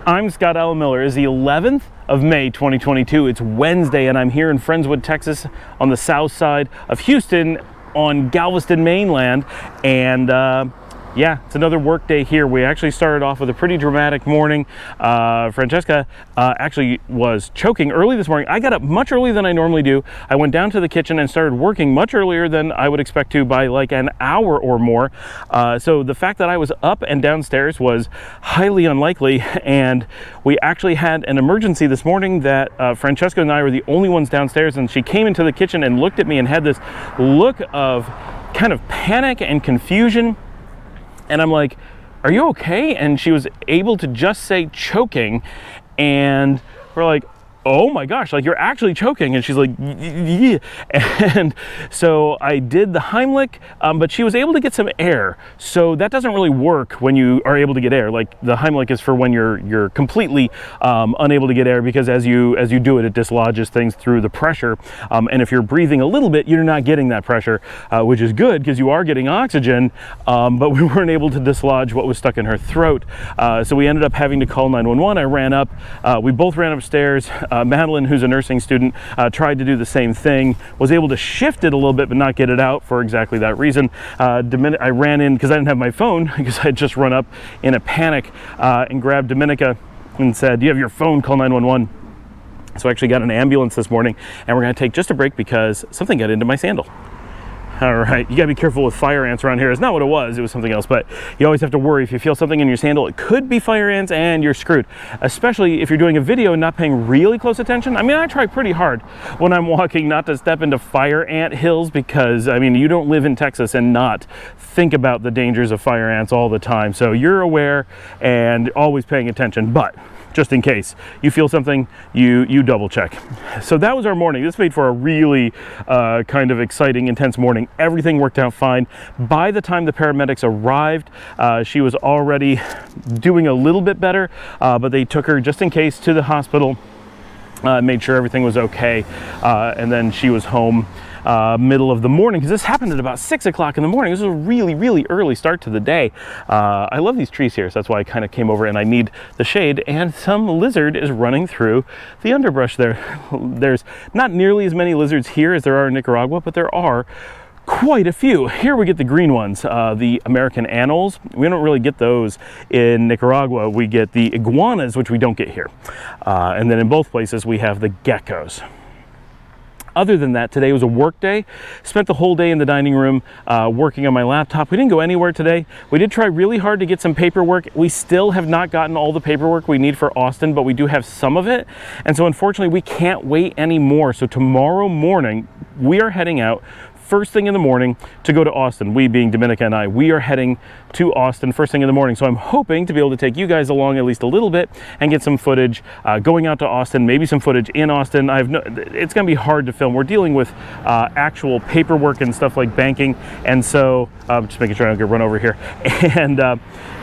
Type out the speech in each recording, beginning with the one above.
I'm Scott Allen Miller. It's the 11th of May 2022. It's Wednesday and I'm here in Friendswood, Texas on the south side of Houston on Galveston mainland, and yeah, it's another work day here. We actually started off with a pretty dramatic morning. Francesca actually was choking early this morning. I got up much earlier than I normally do. I went down to the kitchen and started working much earlier than I would expect to by like an hour or more. So the fact that I was up and downstairs was highly unlikely, and we actually had an emergency this morning that Francesca and I were the only ones downstairs, and she came into the kitchen and looked at me and had this look of kind of panic and confusion. And I'm like, are you okay? And she was able to just say choking, and we're like, oh my gosh, like you're actually choking. And she's like, yeah. And so I did the Heimlich, but she was able to get some air. So that doesn't really work when you are able to get air. Like the Heimlich is for when you're completely unable to get air, because as you do it, it dislodges things through the pressure. And if you're breathing a little bit, you're not getting that pressure, which is good because you are getting oxygen, but we weren't able to dislodge what was stuck in her throat. So we ended up having to call 911. I ran up, we both ran upstairs. Madeline, who's a nursing student, tried to do the same thing, was able to shift it a little bit but not get it out for exactly that reason. I ran in because I didn't have my phone, because I had just run up in a panic and grabbed Dominica and said, do you have your phone? Call 911. So I actually got an ambulance this morning, and we're going to take just a break because something got into my sandal. All right, you gotta be careful with fire ants around here. It's not what it was something else, but you always have to worry. If you feel something in your sandal, it could be fire ants and you're screwed. Especially if you're doing a video and not paying really close attention. I mean, I try pretty hard when I'm walking not to step into fire ant hills, because I mean, you don't live in Texas and not think about the dangers of fire ants all the time. So you're aware and always paying attention, but just in case you feel something, you double check. So that was our morning. This made for a really kind of exciting, intense morning. Everything worked out fine. By the time the paramedics arrived, she was already doing a little bit better, but they took her just in case to the hospital, made sure everything was okay, and then she was home middle of the morning, because this happened at about 6 o'clock in the morning. This was a really, really early start to the day. I love these trees here, so that's why I kind of came over, and I need the shade, and some lizard is running through the underbrush there. There's not nearly as many lizards here as there are in Nicaragua, but there are quite a few. Here we get the green ones, the American anoles. We don't really get those in Nicaragua. We get the iguanas, which we don't get here. And then in both places we have the geckos. Other than that, today was a work day. Spent the whole day in the dining room working on my laptop. We didn't go anywhere today. We did try really hard to get some paperwork. We still have not gotten all the paperwork we need for Austin, but we do have some of it. And so unfortunately, we can't wait anymore. So tomorrow morning, we are heading out first thing in the morning to go to Austin. We being Dominica and I, we are heading to Austin first thing in the morning. So I'm hoping to be able to take you guys along at least a little bit and get some footage going out to Austin, maybe some footage in Austin. It's gonna be hard to film. We're dealing with actual paperwork and stuff like banking. And so just making sure I don't get run over here. And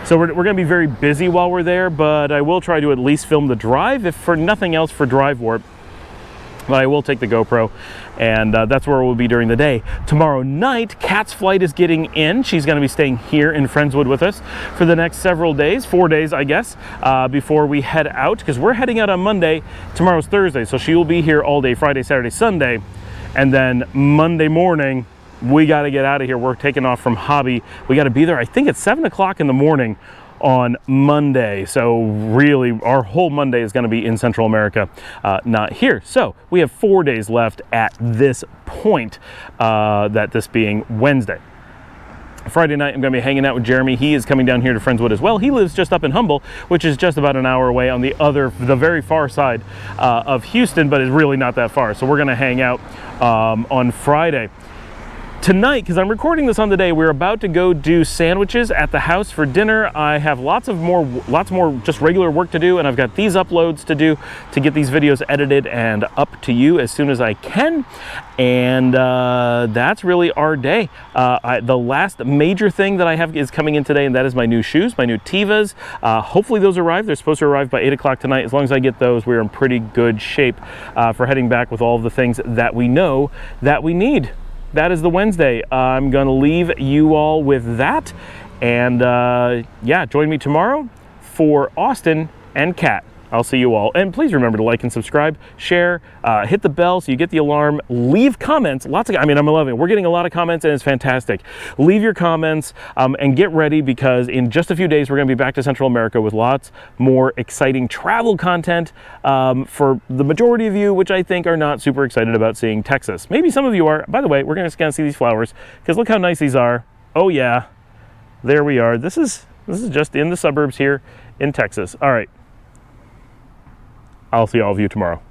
so we're gonna be very busy while we're there, but I will try to at least film the drive, if for nothing else for Drive Warp. But I will take the GoPro, and that's where we'll be during the day. Tomorrow night, Kat's flight is getting in. She's gonna be staying here in Friendswood with us for the next several days, 4 days, I guess, before we head out, because we're heading out on Monday. Tomorrow's Thursday, so she will be here all day, Friday, Saturday, Sunday, and then Monday morning, we gotta get out of here. We're taking off from Hobby. We gotta be there, I think it's 7 o'clock in the morning on Monday. So really our whole Monday is going to be in Central America, not here. So we have 4 days left at this point, that this being Wednesday. Friday night I'm going to be hanging out with Jeremy. He is coming down here to Friendswood as well. He lives just up in Humble, which is just about an hour away on the very far side of Houston, but is really not that far. So we're going to hang out on Friday. Tonight, because I'm recording this on the day, we're about to go do sandwiches at the house for dinner. I have lots more just regular work to do, and I've got these uploads to do to get these videos edited and up to you as soon as I can. And that's really our day. The last major thing that I have is coming in today, and that is my new shoes, my new Tevas. Hopefully those arrive. They're supposed to arrive by 8 o'clock tonight. As long as I get those, we're in pretty good shape for heading back with all of the things that we know that we need. That is the Wednesday. I'm gonna leave you all with that, and yeah, join me tomorrow for Austin and Kat. I'll see you all. And please remember to like and subscribe, share, hit the bell so you get the alarm, leave comments. I'm loving it. We're getting a lot of comments and it's fantastic. Leave your comments and get ready, because in just a few days, we're going to be back to Central America with lots more exciting travel content for the majority of you, which I think are not super excited about seeing Texas. Maybe some of you are. By the way, we're going to see these flowers, because look how nice these are. Oh yeah, there we are. This is just in the suburbs here in Texas. All right. I'll see all of you tomorrow.